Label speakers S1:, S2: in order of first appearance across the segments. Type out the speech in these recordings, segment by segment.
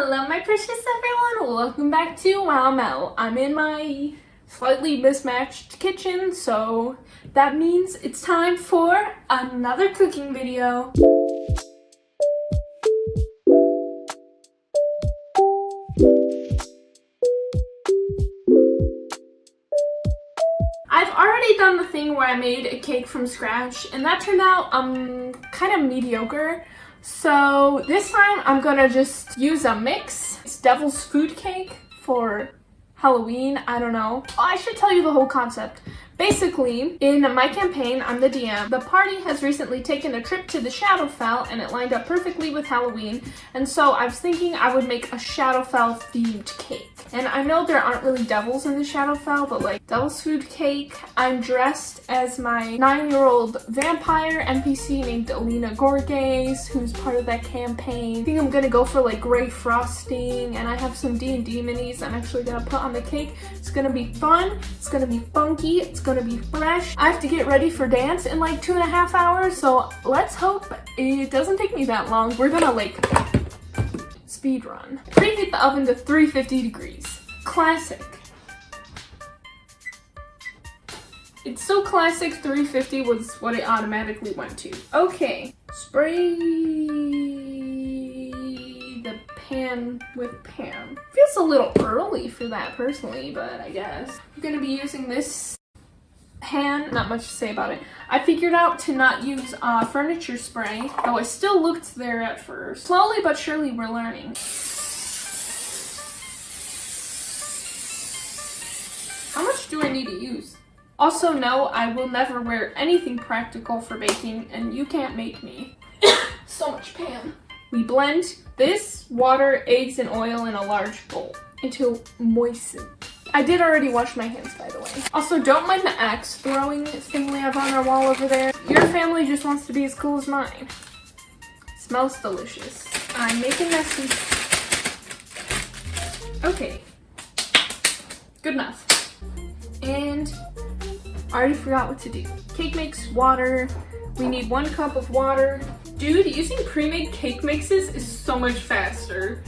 S1: Hello my precious everyone, welcome back to Wow Mel. I'm in my slightly mismatched kitchen, so that means it's time for another cooking video. I've already done the thing where I made a cake from scratch and that turned out kind of mediocre. So this time I'm gonna just use a mix. It's devil's food cake for Halloween, I don't know. Oh, I should tell you the whole concept. Basically, in my campaign, I'm the DM. The party has recently taken a trip to the Shadowfell and it lined up perfectly with Halloween. And so I was thinking I would make a Shadowfell themed cake. And I know there aren't really devils in the Shadowfell, but like devil's food cake. I'm dressed as my 9-year-old vampire NPC named Alina Gorges, who's part of that campaign. I think I'm gonna go for like gray frosting, and I have some D&D minis I'm actually gonna put on the cake. It's gonna be fun, it's gonna be funky, it's gonna be fresh. I have to get ready for dance in like 2.5 hours, so let's hope it doesn't take me that long. We're gonna like speed run. Preheat the oven to 350 degrees. Classic. It's so classic, 350 was what it automatically went to. Okay, spray the pan with Pam. Feels a little early for that personally, but I guess. I'm gonna be using this pan, not much to say about it. I figured out to not use furniture spray, though I still looked there at first. Slowly but surely we're learning. How much do I need to use? Also, no, I will never wear anything practical for baking, and you can't make me. So much pan. We blend this, water, eggs, and oil in a large bowl until moistened. I did already wash my hands, by the way. Also, don't mind the axe throwing thing we have on our wall over there. Your family just wants to be as cool as mine. Smells delicious. I'm making messy. Okay. Good enough. And I already forgot what to do. Cake mix, water. We need 1 cup of water. Dude, using pre-made cake mixes is so much faster.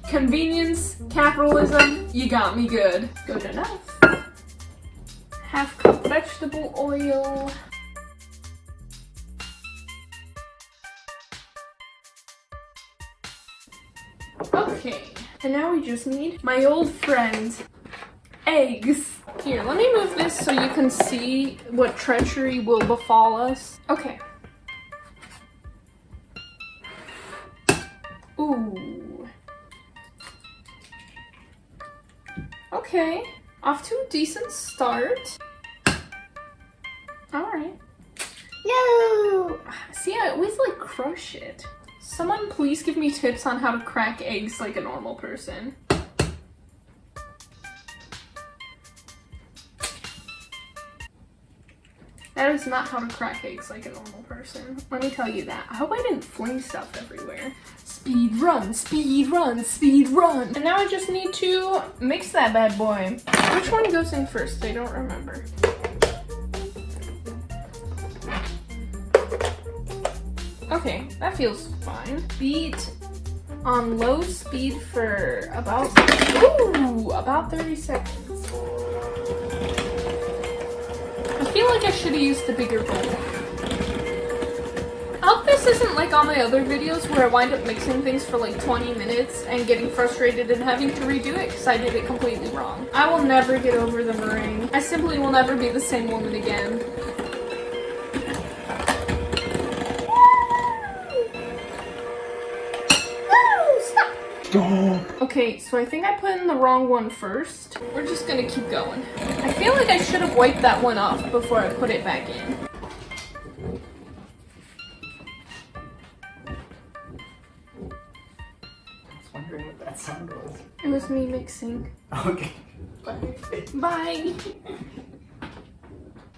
S1: Convenience, capitalism, you got me good. Good enough. 1/2 cup vegetable oil. Okay, and now we just need my old friend, eggs. Here, let me move this so you can see what treachery will befall us. Okay. Ooh. Okay, off to a decent start. Alright. Yo! See, I always like crush it. Someone please give me tips on how to crack eggs like a normal person. That is not how to crack eggs like a normal person. Let me tell you that. I hope I didn't fling stuff everywhere. Speed run, speed run, speed run. And now I just need to mix that bad boy. Which one goes in first? I don't remember. Okay, that feels fine. Beat on low speed for about 30 seconds. I feel like I should have used the bigger bowl. I hope this isn't like all my other videos where I wind up mixing things for like 20 minutes and getting frustrated and having to redo it because I did it completely wrong. I will never get over the meringue. I simply will never be the same woman again. Stop! Okay, so I think I put in the wrong one first. We're just gonna keep going. I feel like I should have wiped that one off before I put it back in.
S2: What that sound was.
S1: It was me mixing.
S2: Okay.
S1: Bye. Bye.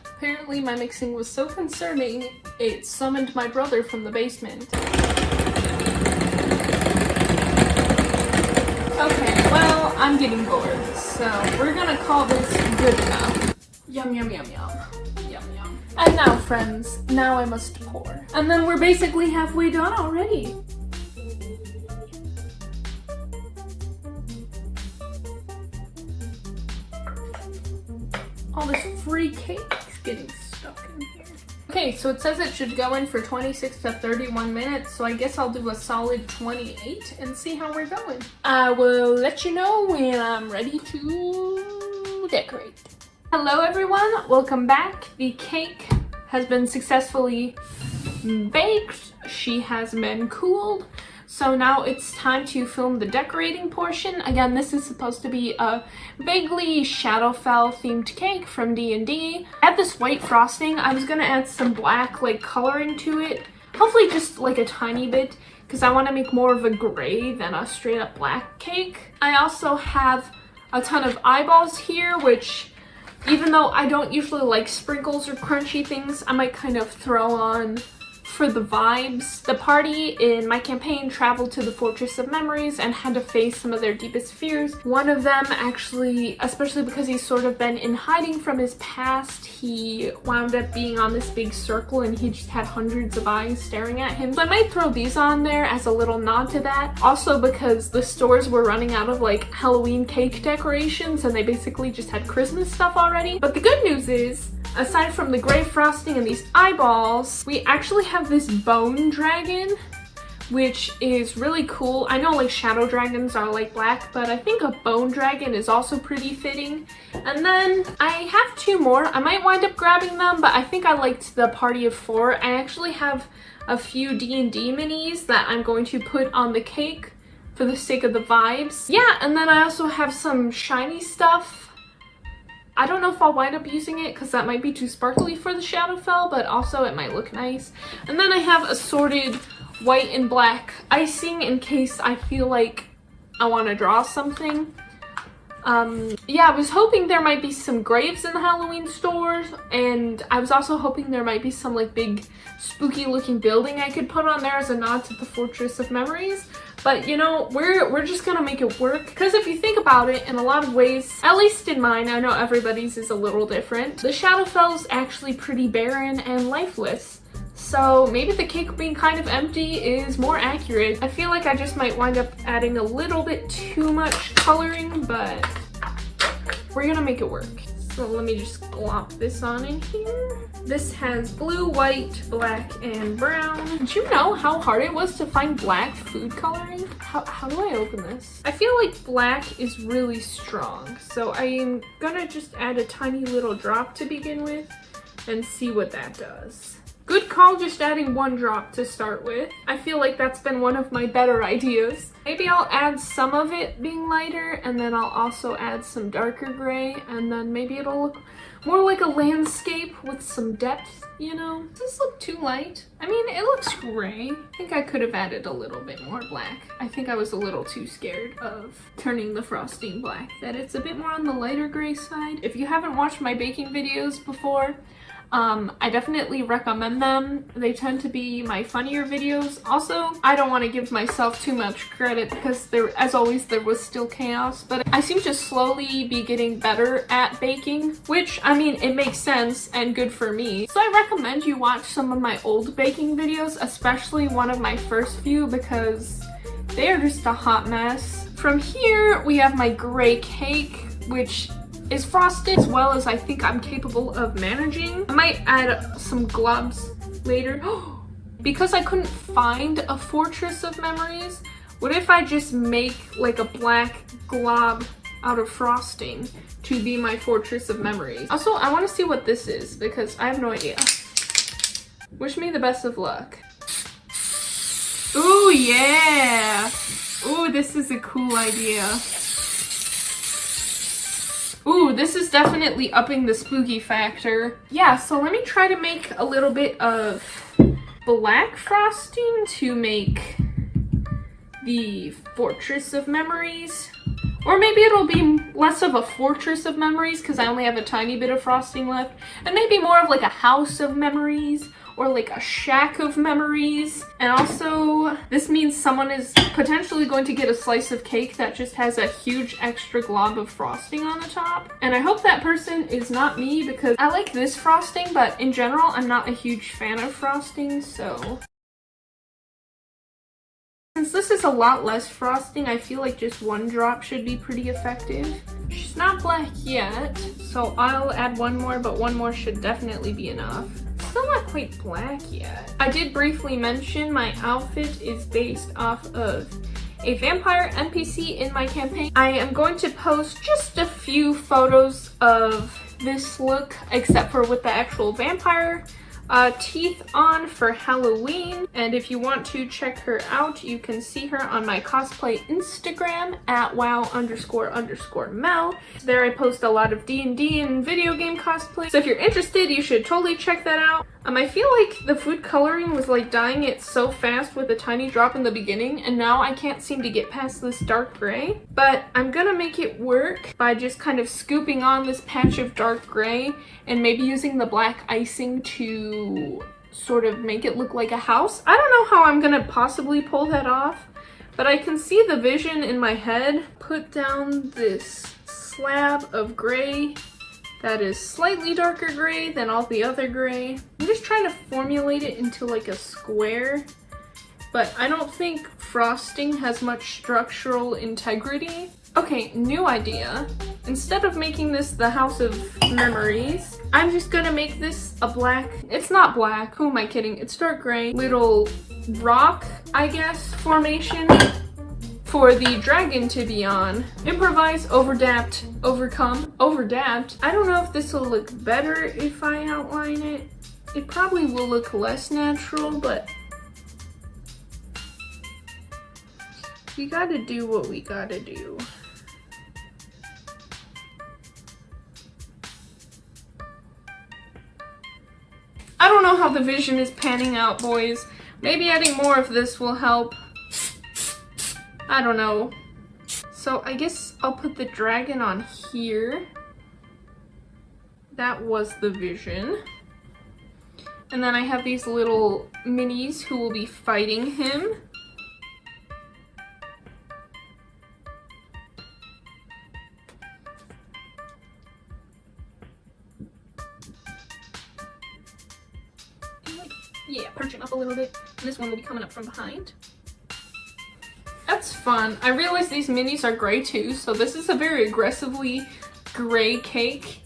S1: Apparently my mixing was so concerning, it summoned my brother from the basement. Okay, well, I'm getting bored, so we're gonna call this good enough. Yum, yum, yum, yum. Yum, yum. And now, friends, now I must pour. And then we're basically halfway done already. All this free cake is getting stuck in here. Okay, so it says it should go in for 26 to 31 minutes, so I guess I'll do a solid 28 and see how we're going. I will let you know when I'm ready to decorate. Hello everyone, welcome back. The cake has been successfully baked. She has been cooled. So now it's time to film the decorating portion. Again, this is supposed to be a vaguely Shadowfell themed cake from D&D. I have this white frosting. I was gonna add some black like coloring to it. Hopefully just like a tiny bit, because I want to make more of a gray than a straight up black cake. I also have a ton of eyeballs here, which even though I don't usually like sprinkles or crunchy things, I might kind of throw on for the vibes. The party in my campaign traveled to the Fortress of Memories and had to face some of their deepest fears. One of them actually, especially because he's sort of been in hiding from his past, he wound up being on this big circle and he just had hundreds of eyes staring at him. So I might throw these on there as a little nod to that. Also because the stores were running out of like Halloween cake decorations and they basically just had Christmas stuff already. But the good news is, aside from the gray frosting and these eyeballs, we actually have this bone dragon, which is really cool. I know like shadow dragons are like black, but I think a bone dragon is also pretty fitting. And then I have two more. I might wind up grabbing them, but I think I liked the party of 4. I actually have a few D&D minis that I'm going to put on the cake for the sake of the vibes. Yeah, and then I also have some shiny stuff. I don't know if I'll wind up using it because that might be too sparkly for the Shadowfell, but also it might look nice. And then I have assorted white and black icing in case I feel like I want to draw something. Yeah, I was hoping there might be some graves in the Halloween stores, and I was also hoping there might be some like big spooky looking building I could put on there as a nod to the Fortress of Memories. But you know, we're just gonna make it work, because if you think about it, in a lot of ways, at least in mine, I know everybody's is a little different, the Shadowfell is actually pretty barren and lifeless. So maybe the cake being kind of empty is more accurate. I feel like I just might wind up adding a little bit too much coloring, but we're gonna make it work. So let me just glop this on in here. This has blue, white, black, and brown. Did you know how hard it was to find black food coloring? How do I open this? I feel like black is really strong, so I am gonna just add a tiny little drop to begin with and see what that does. Good call just adding 1 drop to start with. I feel like that's been one of my better ideas. Maybe I'll add some of it being lighter, and then I'll also add some darker gray, and then maybe it'll look more like a landscape with some depth, you know? Does this look too light? I mean, it looks gray. I think I could have added a little bit more black. I think I was a little too scared of turning the frosting black, that it's a bit more on the lighter gray side. If you haven't watched my baking videos before, I definitely recommend them. They tend to be my funnier videos. Also, I don't want to give myself too much credit because there, as always, there was still chaos, but I seem to slowly be getting better at baking, which, I mean, it makes sense and good for me. So I recommend you watch some of my old baking videos, especially one of my first few, because they are just a hot mess. From here, we have my gray cake, which is frosted as well as I think I'm capable of managing. I might add some globs later. Because I couldn't find a Fortress of Memories, what if I just make like a black glob out of frosting to be my Fortress of Memories? Also, I want to see what this is because I have no idea. Wish me the best of luck. Ooh, yeah! Ooh, this is a cool idea. Ooh, this is definitely upping the spooky factor. Yeah, so let me try to make a little bit of black frosting to make the Fortress of Memories. Or maybe it'll be less of a Fortress of Memories because I only have a tiny bit of frosting left. And maybe more of like a House of Memories or like a Shack of Memories. And also, this means someone is potentially going to get a slice of cake that just has a huge extra glob of frosting on the top. And I hope that person is not me because I like this frosting, but in general, I'm not a huge fan of frosting, so. Since this is a lot less frosting, I feel like just one drop should be pretty effective. She's not black yet, so I'll add one more, but one more should definitely be enough. Still not quite black yet. I did briefly mention my outfit is based off of a vampire NPC in my campaign. I am going to post just a few photos of this look, except for with the actual vampire teeth on for Halloween. And if you want to check her out, you can see her on my cosplay Instagram at wow__mel. There I post a lot of D&D and video game cosplay. So if you're interested, you should totally check that out. I feel like the food coloring was like dyeing it so fast with a tiny drop in the beginning, and now I can't seem to get past this dark gray. But I'm gonna make it work by just kind of scooping on this patch of dark gray and maybe using the black icing to sort of make it look like a house. I don't know how I'm gonna possibly pull that off, but I can see the vision in my head. Put down this slab of gray that is slightly darker gray than all the other gray. I'm just trying to formulate it into like a square, but I don't think frosting has much structural integrity. Okay, new idea. Instead of making this the House of Memories, I'm just gonna make this a black, it's not black, who am I kidding? It's dark gray, little rock, I guess, formation for the dragon to be on. Improvise, overdapped, overcome, overdapped. I don't know if this will look better if I outline it. It probably will look less natural, but we gotta do what we gotta do. I don't know how the vision is panning out, boys. Maybe adding more of this will help. I don't know. So I guess I'll put the dragon on here. That was the vision. And then I have these little minis who will be fighting him. Yeah, perch him up a little bit. And this one will be coming up from behind. That's fun. I realize these minis are gray too, so this is a very aggressively gray cake,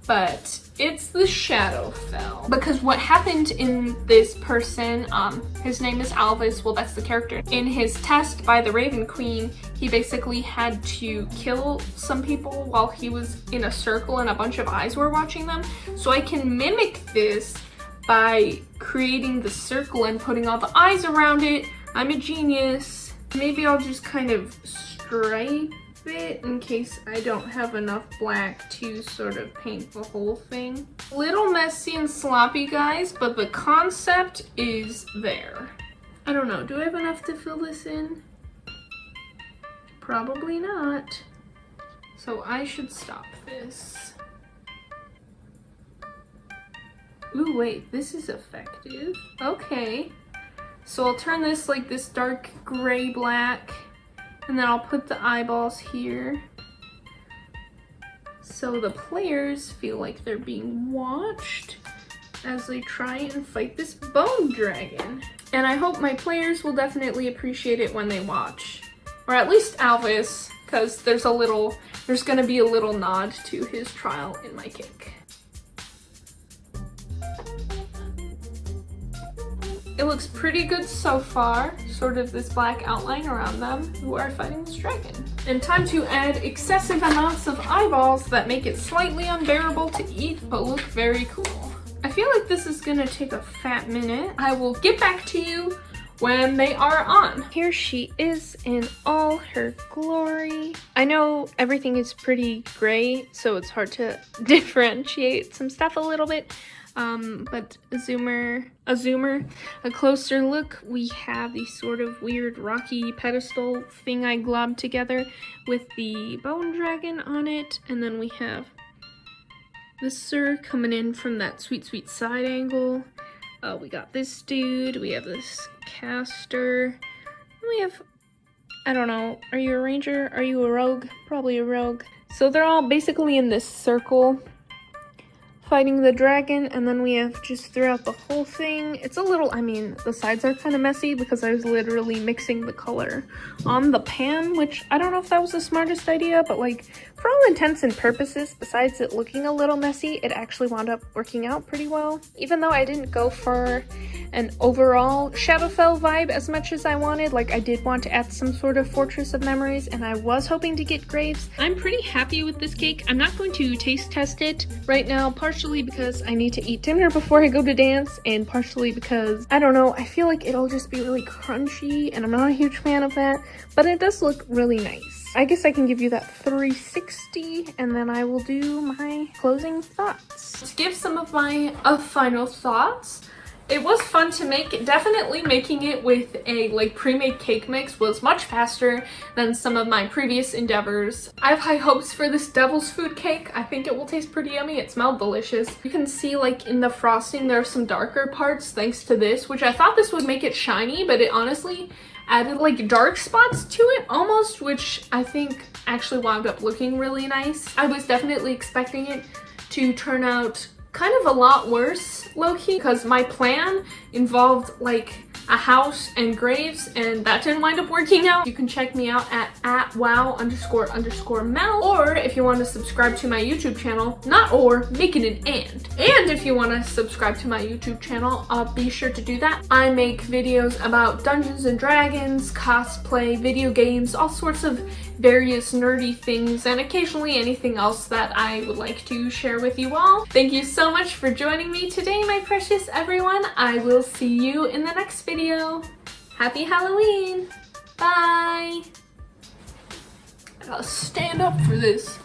S1: but it's the Shadowfell. Because what happened in this person, his name is Alvis, well that's the character. In his test by the Raven Queen, he basically had to kill some people while he was in a circle and a bunch of eyes were watching them. So I can mimic this by creating the circle and putting all the eyes around it. I'm a genius. Maybe I'll just kind of stripe it in case I don't have enough black to sort of paint the whole thing. A little messy and sloppy, guys, but the concept is there. I don't know, do I have enough to fill this in? Probably not. So I should stop this. Ooh, wait, this is effective. Okay. So I'll turn this like this dark gray black, and then I'll put the eyeballs here. So the players feel like they're being watched as they try and fight this bone dragon. And I hope my players will definitely appreciate it when they watch. Or at least Alvis, because there's gonna be a little nod to his trial in my cake. It looks pretty good so far, sort of this black outline around them who are fighting this dragon. And time to add excessive amounts of eyeballs that make it slightly unbearable to eat, but look very cool. I feel like this is gonna take a fat minute. I will get back to you when they are on. Here she is in all her glory. I know everything is pretty gray, so it's hard to differentiate some stuff a little bit. But a closer look, we have the sort of weird rocky pedestal thing I globbed together with the bone dragon on it, and then we have this sir coming in from that sweet side angle. We got this dude, we have this caster, and we have, I don't know, are you a ranger? Are you a rogue? Probably a rogue. So they're all basically in this circle fighting the dragon, and then we have just throughout the whole thing. It's a little, I mean, the sides are kind of messy because I was literally mixing the color on the pan, which I don't know if that was the smartest idea, but like for all intents and purposes, besides it looking a little messy, it actually wound up working out pretty well. Even though I didn't go for an overall Shadowfell vibe as much as I wanted, like I did want to add some sort of Fortress of Memories, and I was hoping to get graves. I'm pretty happy with this cake. I'm not going to taste test it right now, partially because I need to eat dinner before I go to dance, and partially because, I don't know, I feel like it'll just be really crunchy, and I'm not a huge fan of that, but it does look really nice. I guess I can give you that 360, and then I will do my closing thoughts. To give some of my final thoughts, it was fun to make. Definitely making it with a like pre-made cake mix was much faster than some of my previous endeavors. I have high hopes for this devil's food cake. I think it will taste pretty yummy. It smelled delicious. You can see like in the frosting there are some darker parts thanks to this, which I thought this would make it shiny, but it honestly added like dark spots to it almost, which I think actually wound up looking really nice. I was definitely expecting it to turn out kind of a lot worse, low-key, because my plan involved like a house and graves, and that didn't wind up working out. You can check me out at wow__Mel, or if you want to subscribe to my YouTube channel, not or, make it an and if you want to subscribe to my YouTube channel, be sure to do that. I make videos about Dungeons and Dragons, cosplay, video games, all sorts of various nerdy things, and occasionally anything else that I would like to share with you all. Thank you so much for joining me today, my precious everyone. I will see you in the next video. Happy Halloween! Bye! I gotta stand up for this.